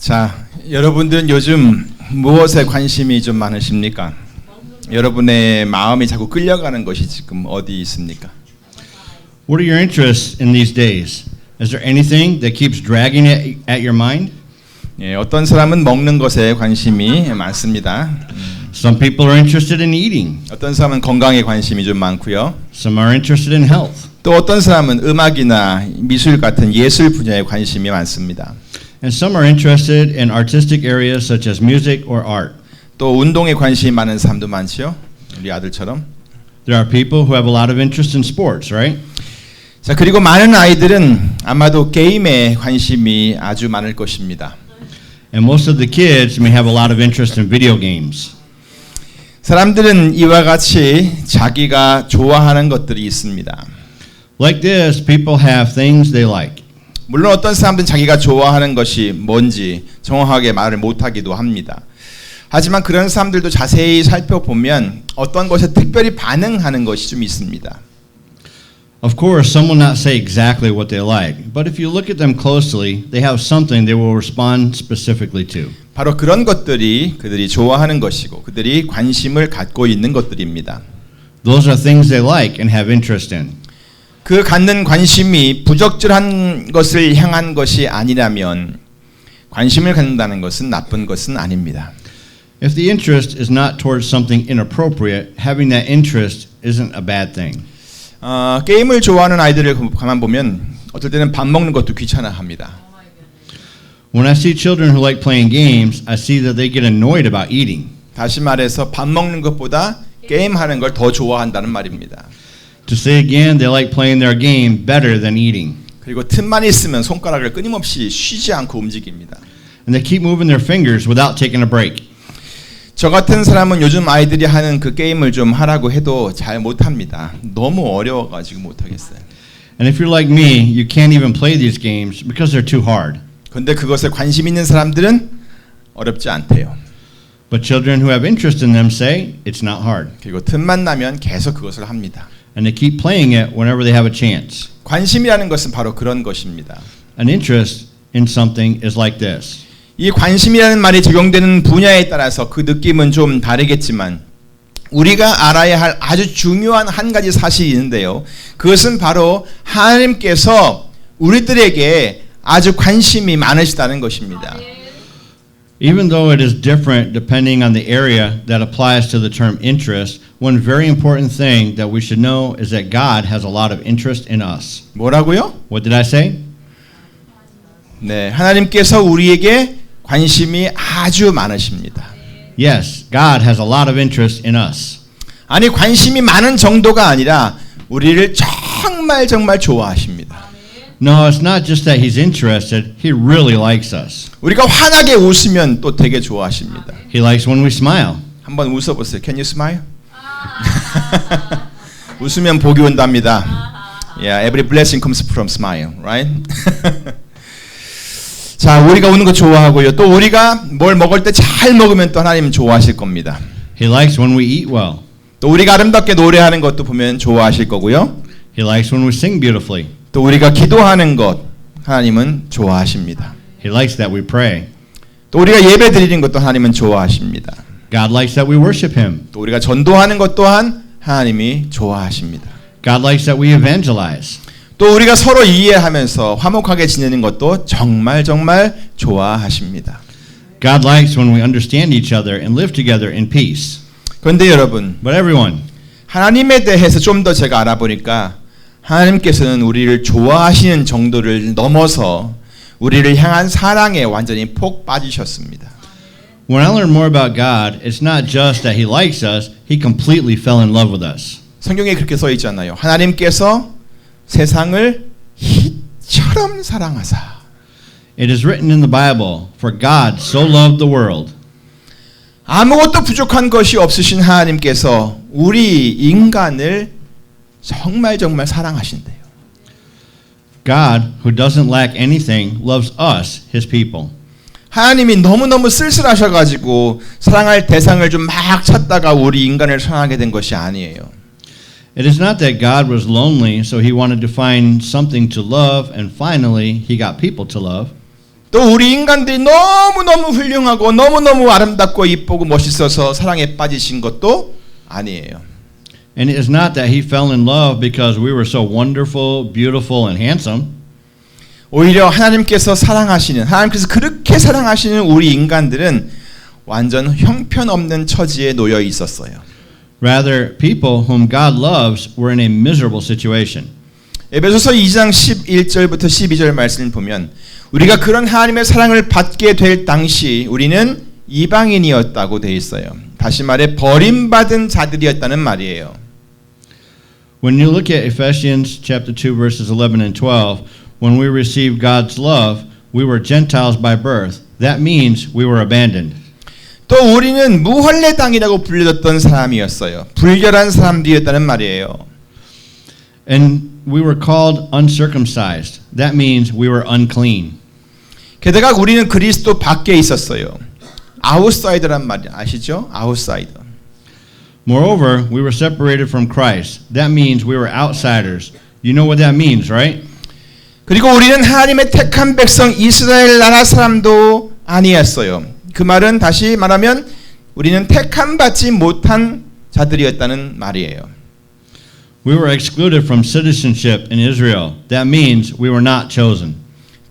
자, 여러분들은 요즘 무엇에 관심이 좀 많으십니까? 여러분의 마음이 자꾸 끌려가는 것이 지금 어디 있습니까? What are your interests in these days? Is there anything that keeps dragging at your mind? 예, 어떤 사람은 먹는 것에 관심이 많습니다. Some people are interested in eating. 어떤 사람은 건강에 관심이 좀 많고요. Some are interested in health. 또 어떤 사람은 음악이나 미술 같은 예술 분야에 관심이 많습니다. And some are interested in artistic areas such as music or art. 또 운동에 관심이 많은 사람도 많죠. 우리 아들처럼. There are people who have a lot of interest in sports, right? 자, 그리고 많은 아이들은 아마도 게임에 관심이 아주 많을 것입니다. And most of the kids may have a lot of interest in video games. 사람들은 이와 같이 자기가 좋아하는 것들이 있습니다. Like this, people have things they like. 물론 어떤 사람들은 자기가 좋아하는 것이 뭔지 정확하게 말을 못하기도 합니다. 하지만 그런 사람들도 자세히 살펴보면 어떤 것에 특별히 반응하는 것이 좀 있습니다. Of course, some will not say exactly what they like, but if you look at them closely, they have something they will respond specifically to. 바로 그런 것들이 그들이 좋아하는 것이고 그들이 관심을 갖고 있는 것들입니다. Those are things they like and have interest in. 그 갖는 관심이 부적절한 것을 향한 것이 아니라면 관심을 갖는다는 것은 나쁜 것은 아닙니다. If the interest is not towards something inappropriate, having that interest isn't a bad thing. 게임을 좋아하는 아이들을 가만 보면 어떨 때는 밥 먹는 것도 귀찮아합니다. When I see children who like playing games, I see that they get annoyed about eating. 다시 말해서 밥 먹는 것보다 게임하는 걸 더 좋아한다는 말입니다. To say again, they like playing their game better than eating. 그리고 틈만 있으면 손가락을 끊임없이 쉬지 않고 움직입니다. And they keep moving their fingers without taking a break. 저 같은 사람은 요즘 아이들이 하는 그 게임을 좀 하라고 해도 잘 못합니다. 너무 어려워가지고 못하겠어요. And if you're like me, you can't even play these games because they're too hard. 그런데 그것에 관심 있는 사람들은 어렵지 않대요. But children who have interest in them say it's not hard. 그리고 틈만 나면 계속 그것을 합니다. And they keep playing it whenever they have a chance. 관심이라는 것은 바로 그런 것입니다. An interest in something is like this. 이 관심이라는 말이 적용되는 분야에 따라서 그 느낌은 좀 다르겠지만 우리가 알아야 할 아주 중요한 한 가지 사실이 있는데요. 그것은 바로 하나님께서 우리들에게 아주 관심이 많으시다는 것입니다. Even though it is different depending on the area that applies to the term interest, one very important thing that we should know is that God has a lot of interest in us. 뭐라고요? What did I say? 네, 하나님께서 우리에게 관심이 아주 많으십니다. Yes, God has a lot of interest in us. 아니 관심이 많은 정도가 아니라 우리를 정말 좋아하십니다. No, it's not just that He's interested, He really likes us. 우리가 환하게 웃으면 또 되게 좋아하십니다. He likes when we smile. 한번 웃어보세요. Can you smile? 웃으면 복이 온답니다. Yeah, every blessing comes from smile, right? 자, 우리가 우는 거 좋아하고요. 또 우리가 뭘 먹을 때 잘 먹으면 또 하나님 좋아하실 겁니다. He likes when we eat well. 또 우리가 아름답게 노래하는 것도 보면 좋아하실 거고요. He likes when we sing beautifully. 또 우리가 기도하는 것 하나님은 좋아하십니다. He likes that we pray. 또 우리가 예배 드리는 것도 하나님은 좋아하십니다. God likes that we worship Him. 또 우리가 전도하는 것 또한 하나님이 좋아하십니다. God likes that we evangelize. 또 우리가 서로 이해하면서 화목하게 지내는 것도 정말 좋아하십니다. God likes when we understand each other and live together in peace. 그런데 여러분, But everyone, 하나님에 대해서 좀 더 제가 알아보니까 하나님께서는 우리를 좋아하시는 정도를 넘어서 우리를 향한 사랑에 완전히 폭 빠지셨습니다. when I learn more about God, it's not just that He likes us, He completely fell in love with us. 성경에 그렇게 써 있잖아요. 하나님께서 세상을 희처럼 사랑하사. It is written in the Bible, for God so loved the world. 아무것도 부족한 것이 없으신 하나님께서 우리 인간을 정말 사랑하신대요. God, who doesn't lack anything, loves us, His people. 하나님이 너무너무 쓸쓸하셔가지고 사랑할 대상을 좀 막 찾다가 우리 인간을 사랑하게 된 것이 아니에요. It is not that God was lonely, so He wanted to find something to love, and finally He got people to love. 또 우리 인간들이 너무너무 훌륭하고 너무너무 아름답고 이쁘고 멋있어서 사랑에 빠지신 것도 아니에요. And it is not that he fell in love because we were so wonderful, beautiful, and handsome. 오히려 하나님께서 그렇게 사랑하시는 우리 인간들은 완전 형편없는 처지에 놓여 있었어요. Rather, people whom God loves were in a miserable situation. 에베소서 2장 11절부터 12절 말씀을 보면 우리가 그런 하나님의 사랑을 받게 될 당시 우리는 이방인이었다고 되어 있어요. 다시 말해 버림받은 자들이었다는 말이에요. When you look at Ephesians chapter 2 verses 11 and 12, when we received God's love, we were Gentiles by birth. That means we were abandoned. 또 우리는 무할례 땅이라고 불려졌던 사람이었어요. 불결한 사람들이었다는 말이에요. And we were called uncircumcised. That means we were unclean. 게다가 우리는 그리스도 밖에 있었어요. 아웃사이더란 말 아시죠? 아웃사이더. Moreover, we were separated from Christ. That means we were outsiders. You know what that means, right? 그리고 우리는 하나님의 택한 백성 이스라엘 나라 사람도 아니었어요. 그 말은 다시 말하면 우리는 택함 받지 못한 자들이었다는 말이에요. We were excluded from citizenship in Israel. That means we were not chosen.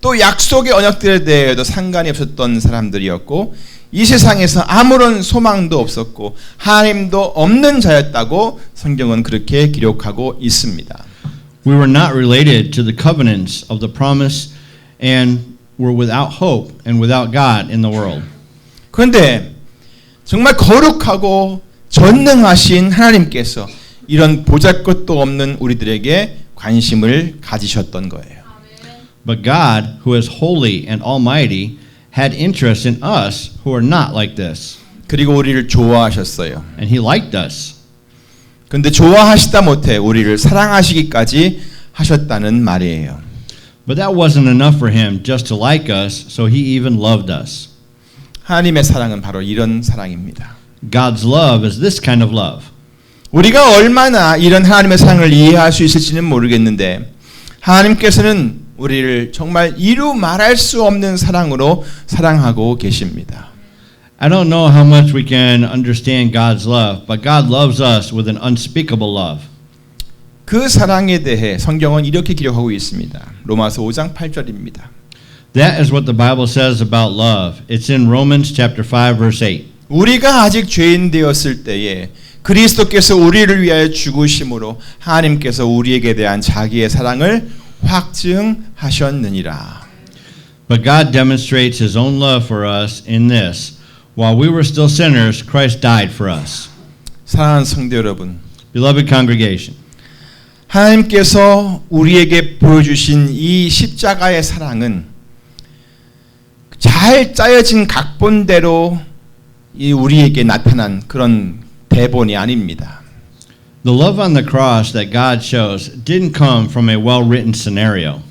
또 약속의 언약들에 대해도 상관이 없었던 사람들이었고 이 세상에서 아무런 소망도 없었고 하나님도 없는 자였다고 성경은 그렇게 기록하고 있습니다. We were not related to the covenants of the promise and were without hope and without God in the world. 그런데 정말 거룩하고 전능하신 하나님께서 이런 보잘것도 없는 우리들에게 관심을 가지셨던 거예요. But God, who is holy and almighty, had interest in us who are not like this. 그리고 우리를 좋아하셨어요. And he liked us. 그런데 좋아하시다 못해 우리를 사랑하시기까지 하셨다는 말이에요. But that wasn't enough for him just to like us, so he even loved us. 하나님의 사랑은 바로 이런 사랑입니다. God's love is this kind of love. 우리가 얼마나 이런 하나님의 사랑을 이해할 수 있을지는 모르겠는데 하나님께서는 우리를 정말 이루 말할 수 없는 사랑으로 사랑하고 계십니다. I don't know how much we can understand God's love, but God loves us with an unspeakable love. 그 사랑에 대해 성경은 이렇게 기록하고 있습니다. 로마서 5장 8절입니다. That is what the Bible says about love. It's in Romans chapter 5 verse 8. 우리가 아직 죄인 되었을 때에 그리스도께서 우리를 위하여 죽으심으로 하나님께서 우리에게 대한 자기의 사랑을 확증하셨느니라. But God demonstrates his own love for us in this. While we were still sinners, Christ died for us. 사랑하는 성도 여러분, Beloved congregation, 하나님께서 우리에게 보여주신 이 십자가의 사랑은 잘 짜여진 각본대로 이 우리에게 나타난 그런 대본이 아닙니다. the love on the cross that God shows didn't come from a well-written scenario.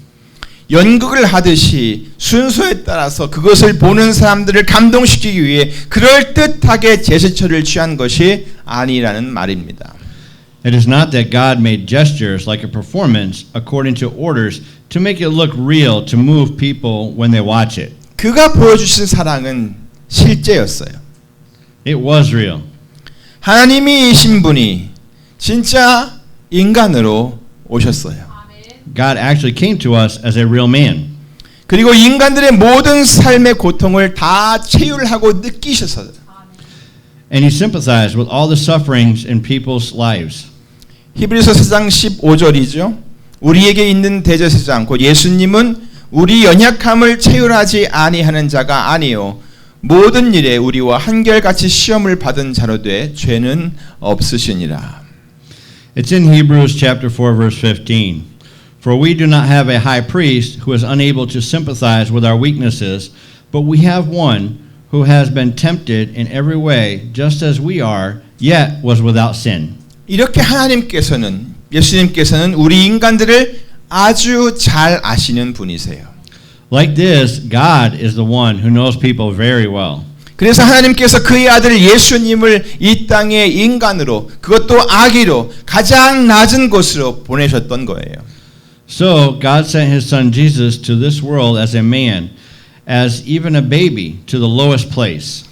연극을 하듯이 순서에 따라서 그것을 보는 사람들을 감동시키기 위해 그럴듯하게 제스처를 취한 것이 아니라는 말입니다. It is not that God made gestures like a performance according to orders to make it look real to move people when they watch it. 그가 보여주신 사랑은 실제였어요. It was real. 하나님이신 분이 진짜 인간으로 오셨어요. God actually came to us as a real man. 그리고 인간들의 모든 삶의 고통을 다 체휼하고 느끼셨어요. And he sympathized with all the sufferings in people's lives. 히브리서 4장 15절이죠. 우리에게 있는 대제사장 곧 예수님은 우리 연약함을 체휼하지 아니하는 자가 아니요 모든 일에 우리와 한결같이 시험을 받은 자로 돼 죄는 없으시니라. It's in Hebrews chapter 4 verse 15. For we do not have a high priest who is unable to sympathize with our weaknesses, but we have one who has been tempted in every way just as we are, yet was without sin. 이렇게 하나님께서는 예수님께서는 우리 인간들을 아주 잘 아시는 분이세요. Like this, God is the one who knows people very well. 그래서 하나님께서 그의 아들 예수님을 이 땅에 인간으로 그것도 아기로 가장 낮은 곳으로 보내셨던 거예요. So God sent his son Jesus to this world as a man, as even a baby to the lowest place.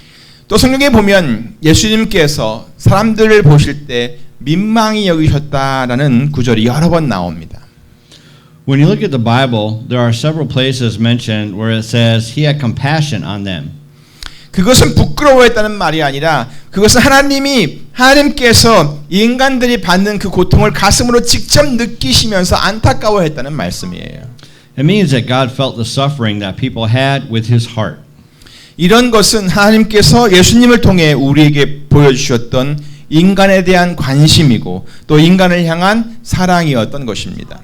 또 성경에 보면 예수님께서 사람들을 보실 때 민망히 여기셨다라는 구절이 여러 번 나옵니다. When you look at the Bible, there are several places mentioned where it says he had compassion on them. 그것은 부끄러워했다는 말이 아니라 그것은 하나님께서 인간들이 받는 그 고통을 가슴으로 직접 느끼시면서 안타까워했다는 말씀이에요. It means that God felt the suffering that people had with his heart. 이런 것은 하나님께서 예수님을 통해 우리에게 보여주셨던 인간에 대한 관심이고 또 인간을 향한 사랑이었던 것입니다.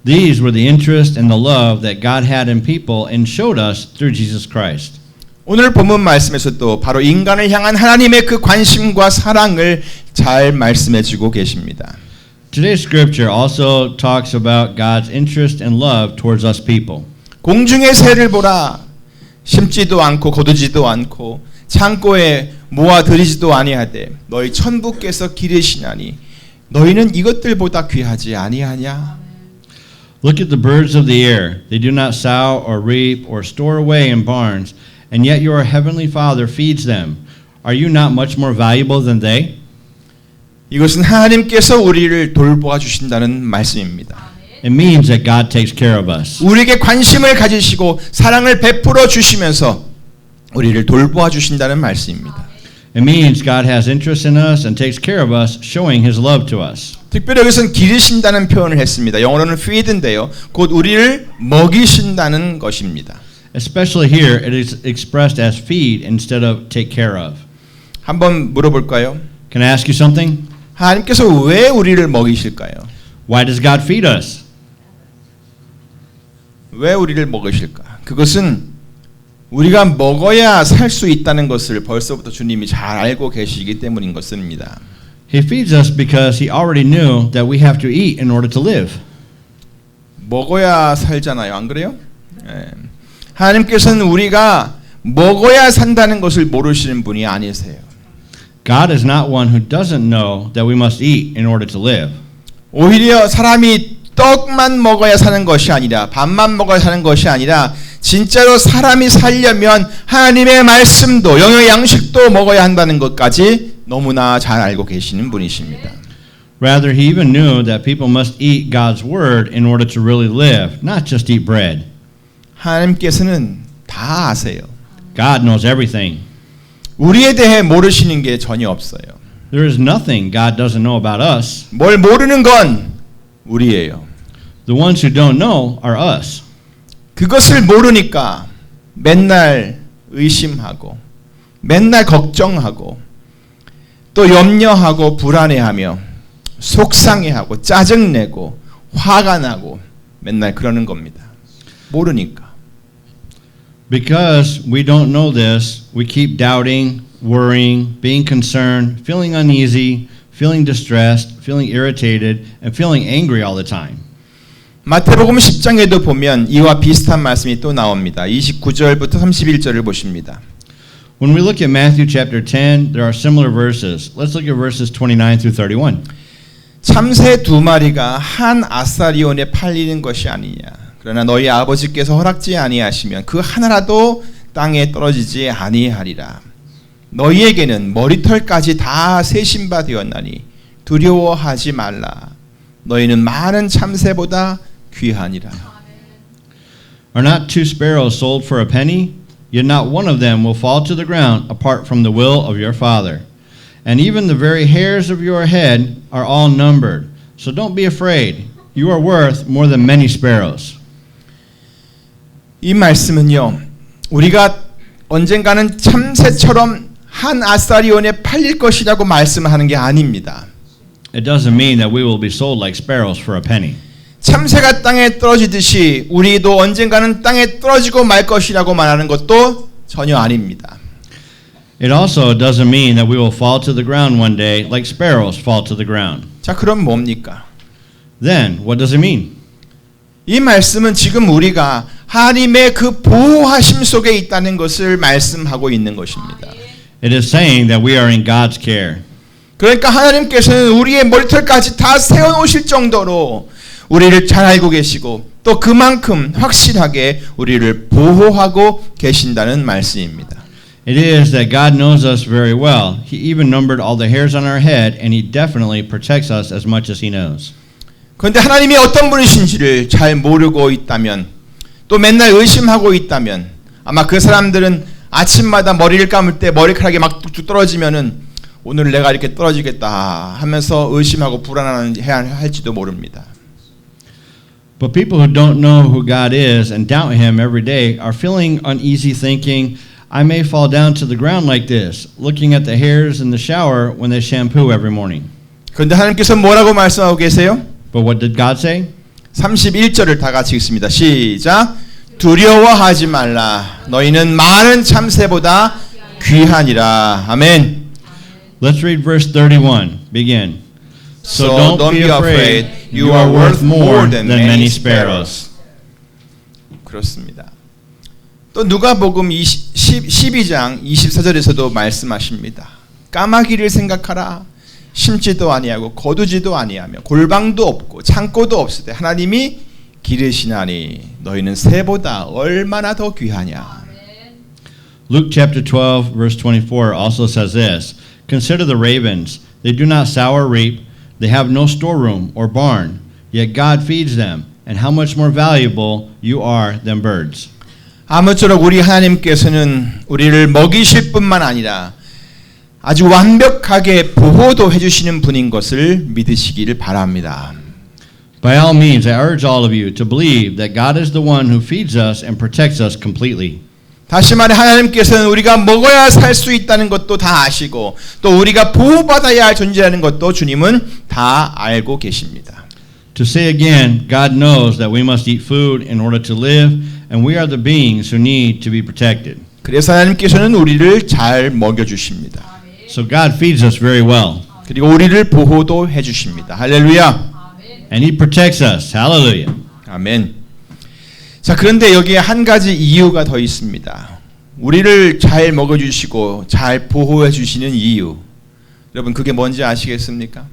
These were the interest and the love that God had in people and showed us through Jesus Christ. 오늘 본문 말씀에서도 바로 인간을 향한 하나님의 그 관심과 사랑을 잘 말씀해 주고 계십니다. Today's scripture also talks about God's interest and love towards us people. 공중의 새를 보라. 심지도 않고 거두지도 않고 창고에 모아 들이지도 아니하되 너희 천부께서 기르시나니 너희는 이것들보다 귀하지 아니하냐? Look at the birds of the air. They do not sow or reap or store away in barns, and yet your heavenly Father feeds them. Are you not much more valuable than they? 이것은 하나님께서 우리를 돌보아 주신다는 말씀입니다. It means that God takes care of us. 우리에게 관심을 가지시고 사랑을 베풀어 주시면서 우리를 돌보아 주신다는 말씀입니다. It means God has interest in us and takes care of us, showing his love to us. 특별히 여기서는 기르신다는 표현을 했습니다. 영어로는 feed인데요. 곧 우리를 먹이신다는 것입니다. Especially here, it is expressed as feed instead of take care of. 한번 물어볼까요? Can I ask you something? 하나님께서 왜 우리를 먹이실까요? Why does God feed us? 왜 우리를 먹이실까? 그것은 우리가 먹어야 살 수 있다는 것을 벌써부터 주님이 잘 알고 계시기 때문인 것입니다. He feeds us because he already knew that we have to eat in order to live. 먹어야 살잖아요. 안 그래요? 예. 하나님께서는 우리가 먹어야 산다는 것을 모르시는 분이 아니세요. God is not one who doesn't know that we must eat in order to live. 오히려 사람이 떡만 먹어야 사는 것이 아니라 밥만 먹어야 사는 것이 아니라 진짜로 사람이 살려면 하나님의 말씀도 영의 양식도 먹어야 한다는 것까지 너무나 잘 알고 계시는 분이십니다. Rather, he even knew that people must eat God's word in order to really live, not just eat bread. 하나님께서는 다 아세요. God knows everything. 우리에 대해 모르시는 게 전혀 없어요. There is nothing God doesn't know about us. 뭘 모르는 건 우리예요. The ones who don't know are us. 그것을 모르니까 맨날 의심하고 맨날 걱정하고 또 염려하고 불안해하며 속상해하고 짜증내고 화가 나고 맨날 그러는 겁니다. 모르니까. Because we don't know this, we keep doubting, worrying, being concerned, feeling uneasy, feeling distressed, feeling irritated, and feeling angry all the time. 마태복음 10장에도 보면 이와 비슷한 말씀이 또 나옵니다. 29절부터 31절을 보십니다. When we look at Matthew chapter 10, there are similar verses. Let's look at verses 29 through 31. 참새 두 마리가 한 아사리온에 팔리는 것이 아니냐. 그러나 너희 아버지께서 허락지 아니하시면 그 하나라도 땅에 떨어지지 아니하리라. 너희에게는 머리털까지 다 세신 바 되었나니 두려워하지 말라. 너희는 많은 참새보다 귀하니라. Are not two sparrows sold for a penny? Yet not one of them will fall to the ground apart from the will of your Father. And even the very hairs of your head are all numbered. So don't be afraid. You are worth more than many sparrows. 이 말씀은요. 우리가 언젠가는 참새처럼 한 아사리온에 팔릴 것이라고 말씀하는 게 아닙니다. It doesn't mean that we will be sold like sparrows for a penny. 참새가 땅에 떨어지듯이 우리도 언젠가는 땅에 떨어지고 말 것이라고 말하는 것도 전혀 아닙니다. It also doesn't mean that we will fall to the ground one day like sparrows fall to the ground. 자, 그럼 뭡니까? Then, what does it mean? 이 말씀은 지금 우리가 하나님의 그 보호하심 속에 있다는 것을 말씀하고 있는 것입니다. It is saying that we are in God's care. 그러니까 하나님께서는 우리의 머리털까지 다 세워놓으실 정도로 우리를 잘 알고 계시고 또 그만큼 확실하게 우리를 보호하고 계신다는 말씀입니다. It is that God knows us very well. He even numbered all the hairs on our head, and He definitely protects us as much as He knows. 그런데 하나님이 어떤 분이신지를 잘 모르고 있다면 또 맨날 의심하고 있다면 아마 그 사람들은 아침마다 머리를 감을 때 머리카락이 막 뚝뚝 떨어지면은 오늘 내가 이렇게 떨어지겠다 하면서 의심하고 불안해야 할지도 모릅니다. But people who don't know who God is and doubt Him every day are feeling uneasy thinking, I may fall down to the ground like this, looking at the hairs in the shower when they shampoo every morning. 그런데 하나님께서 뭐라고 말씀하고 계세요? But what did God say? 31절을 다 같이 읽습니다. 시작. 두려워하지 말라. 너희는 많은 참새보다 귀하니라. 아멘. Let's read verse 31. Begin. So don't be afraid. You are worth more than many sparrows. 그렇습니다. 또 누가복음 12장 24절에서도 말씀하십니다. 까마귀를 생각하라. 심지도 아니하고 거두지도 아니하며 골방도 없고 창고도 없을 때 하나님이 기르시나니 너희는 새보다 얼마나 더 귀하냐. Luke chapter 12 verse 24 also says this, Consider the ravens. They do not sow or reap. They have no storeroom or barn. Yet God feeds them. And how much more valuable you are than birds. 아무쪼록 우리 하나님께서는 우리를 먹이실 뿐만 아니라 아주 완벽하게 보호도 해주시는 분인 것을 믿으시기를 바랍니다. By all means, I urge all of you to believe that God is the one who feeds us and protects us completely. 다시 말해 하나님께서는 우리가 먹어야 살 수 있다는 것도 다 아시고 또 우리가 보호받아야 할 존재라는 것도 주님은 다 알고 계십니다. To say again, God knows that we must eat food in order to live, and we are the beings who need to be protected. 그래서 하나님께서는 우리를 잘 먹여주십니다. So God feeds us very well. 그리고 우리를 보호도 해주십니다. 할렐루야. And He protects us. Hallelujah. 아멘. 자, 그런데 여기에 한 가지 이유가 더 있습니다. 우리를 잘 먹여주시고 잘 보호해 주시는 이유. 여러분 그게 뭔지 아시겠습니까?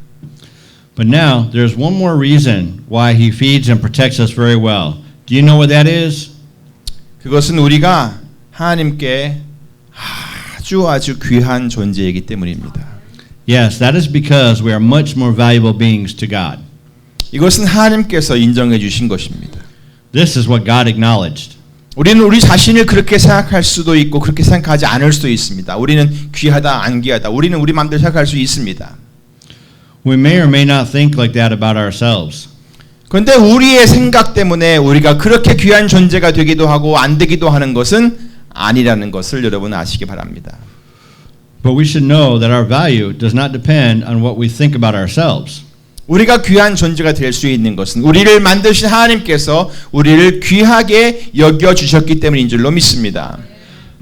But now, there's one more reason why He feeds and protects us very well. Do you know what that is? 그것은 우리가 하나님께 아주 귀한 존재이기 때문입니다. Yes, that is because we are much more valuable beings to God. 이것은 하나님께서 인정해 주신 것입니다. This is what God acknowledged. 우리는 우리 자신을 그렇게 생각할 수도 있고 그렇게 생각하지 않을 수도 있습니다. 우리는 귀하다 안 귀하다. 우리는 우리 마음대로 생각할 수 있습니다. We may or may not think like that about ourselves. 그런데 우리의 생각 때문에 우리가 그렇게 귀한 존재가 되기도 하고 안 되기도 하는 것은 아니라는 것을 여러분 아시기 바랍니다. But we should know that our value does not depend on what we think about ourselves. 우리가 귀한 존재가 될 수 있는 것은 우리를 만드신 하나님께서 우리를 귀하게 여겨주셨기 때문인 줄로 믿습니다.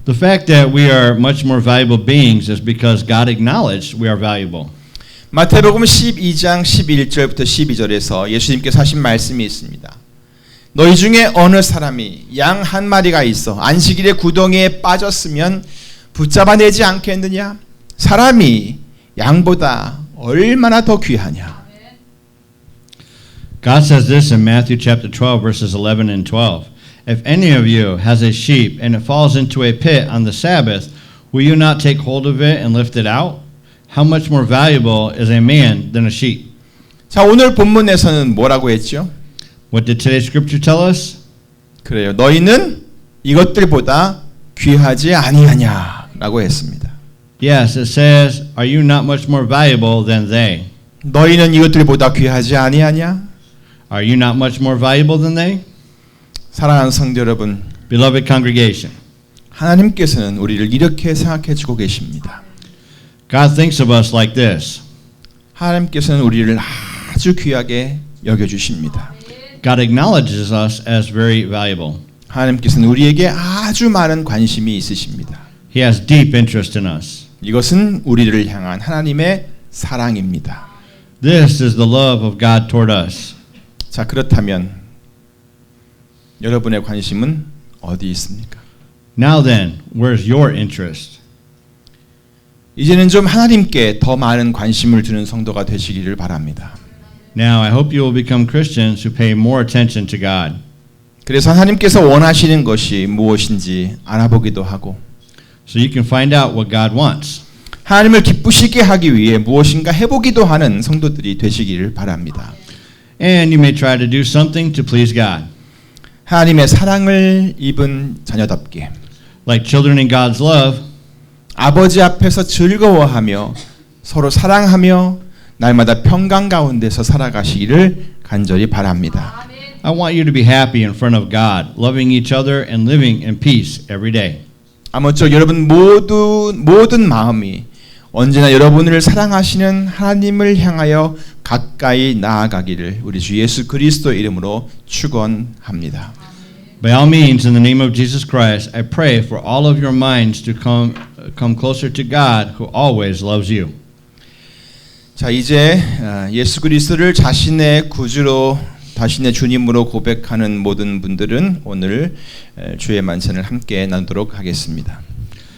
The fact that we are much more valuable beings is because God acknowledged we are valuable. 마태복음 12장 11절부터 12절에서 예수님께서 하신 말씀이 있습니다. 너희 중에 어느 사람이 양 한 마리가 있어 안식일에 구덩이에 빠졌으면 붙잡아내지 않겠느냐? 사람이 양보다 얼마나 더 귀하냐? God says this in Matthew chapter 12 verses 11 and 12. If any of you has a sheep and it falls into a pit on the Sabbath, will you not take hold of it and lift it out? How much more valuable is a man than a sheep? 자, 오늘 본문에서는 뭐라고 했죠? What did today's scripture tell us? 그래요. 너희는 이것들보다 귀하지 아니하냐라고 했습니다. Yes, it says, are you not much more valuable than they? 너희는 이것들보다 귀하지 아니하냐? Are you not much more valuable than they? 사랑하는 성도 여러분, Beloved congregation, 하나님께서는 우리를 이렇게 생각해 주고 계십니다. God thinks of us like this. 하나님께서는 우리를 아주 귀하게 여겨 주십니다. God acknowledges us as very valuable. 하나님께서는 우리에게 아주 많은 관심이 있으십니다. He has deep interest in us. 이것은 우리를 향한 하나님의 사랑입니다. This is the love of God toward us. 자, 그렇다면 여러분의 관심은 어디 있습니까? Now then, where's your interest? 이제는 좀 하나님께 더 많은 관심을 두는 성도가 되시기를 바랍니다. Now, I hope you will become Christians who pay more attention to God. 그래서 하나님께서 원하시는 것이 무엇인지 알아보기도 하고 so you can find out what God wants. 하나님을 기쁘시게 하기 위해 무엇인가 해보기도 하는 성도들이 되시기를 바랍니다. And you may try to do something to please God. 하나님의 사랑을 입은 자녀답게 Like children in God's love, 아버지 앞에서 즐거워하며 서로 사랑하며 날마다 평강 가운데서 살아가시기를 간절히 바랍니다. I want you to be happy in front of God, loving each other and living in peace every day. 아무쪼록 여러분 모든 마음이 언제나 여러분을 사랑하시는 하나님을 향하여 가까이 나아가기를 우리 주 예수 그리스도 이름으로 축원합니다. By all means, in the name of Jesus Christ, I pray for all of your minds to come closer to God, who always loves you. 자, 이제 예수 그리스도를 자신의 구주로 자신의 주님으로 고백하는 모든 분들은 오늘 주의 만찬을 함께 나누도록 하겠습니다.